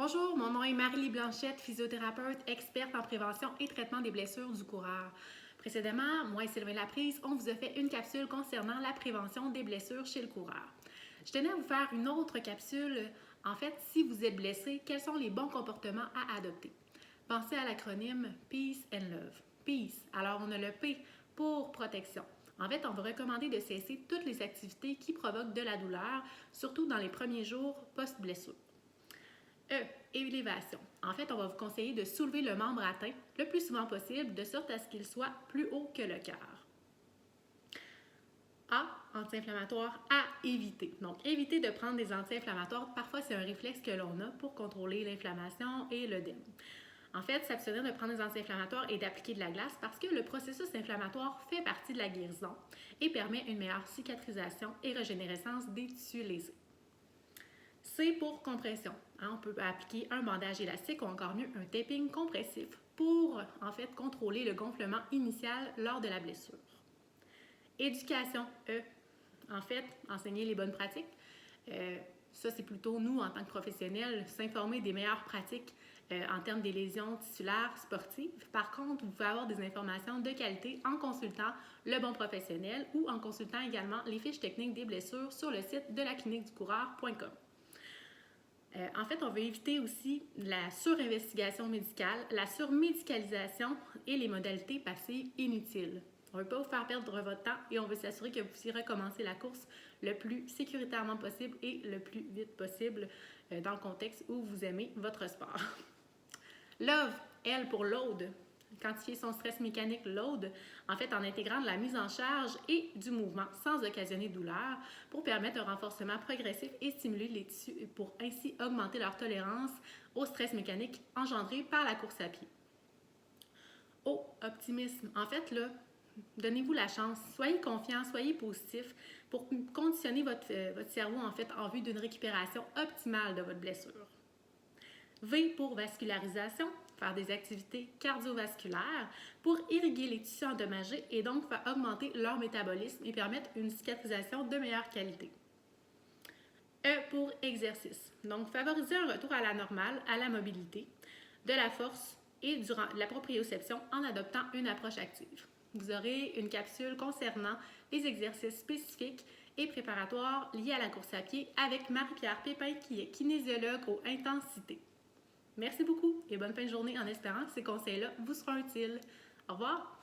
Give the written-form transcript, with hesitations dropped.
Bonjour, mon nom est Marie-Lie Blanchette, physiothérapeute, experte en prévention et traitement des blessures du coureur. Précédemment, moi et Sylvain Laprise, on vous a fait une capsule concernant la prévention des blessures chez le coureur. Je tenais à vous faire une autre capsule. En fait, si vous êtes blessé, quels sont les bons comportements à adopter? Pensez à l'acronyme Peace and Love. Peace, alors on a le P pour protection. En fait, on va recommander de cesser toutes les activités qui provoquent de la douleur, surtout dans les premiers jours post-blessure. Élévation. En fait, on va vous conseiller de soulever le membre atteint le plus souvent possible, de sorte à ce qu'il soit plus haut que le cœur. A, anti-inflammatoire à éviter. Donc, éviter de prendre des anti-inflammatoires. Parfois, c'est un réflexe que l'on a pour contrôler l'inflammation et l'œdème. En fait, s'abstenir de prendre des anti-inflammatoires et d'appliquer de la glace parce que le processus inflammatoire fait partie de la guérison et permet une meilleure cicatrisation et régénérescence des tissus lésés. C pour compression. On peut appliquer un bandage élastique ou encore mieux un taping compressif pour en fait contrôler le gonflement initial lors de la blessure. Éducation, en fait, enseigner les bonnes pratiques. Ça, c'est plutôt nous, en tant que professionnels, s'informer des meilleures pratiques en termes des lésions tissulaires sportives. Par contre, vous pouvez avoir des informations de qualité en consultant le bon professionnel ou en consultant également les fiches techniques des blessures sur le site de la cliniqueducoureur.com. En fait, on veut éviter aussi la surinvestigation médicale, la surmédicalisation et les modalités passives inutiles. On ne veut pas vous faire perdre votre temps et on veut s'assurer que vous puissiez recommencer la course le plus sécuritairement possible et le plus vite possible dans le contexte où vous aimez votre sport. Love, L pour load. Quantifier son stress mécanique load, en fait en intégrant de la mise en charge et du mouvement sans occasionner de douleur pour permettre un renforcement progressif et stimuler les tissus et pour ainsi augmenter leur tolérance au stress mécanique engendré par la course à pied. O, optimisme. En fait, là, donnez-vous la chance, soyez confiant, soyez positif pour conditionner votre cerveau en fait en vue d'une récupération optimale de votre blessure. V pour vascularisation, faire des activités cardiovasculaires pour irriguer les tissus endommagés et donc faire augmenter leur métabolisme et permettre une cicatrisation de meilleure qualité. E pour exercice, donc favoriser un retour à la normale, à la mobilité, de la force et de la proprioception en adoptant une approche active. Vous aurez une capsule concernant les exercices spécifiques et préparatoires liés à la course à pied avec Marie-Pierre Pépin qui est kinésiologue aux intensités. Merci beaucoup et bonne fin de journée en espérant que ces conseils-là vous seront utiles. Au revoir!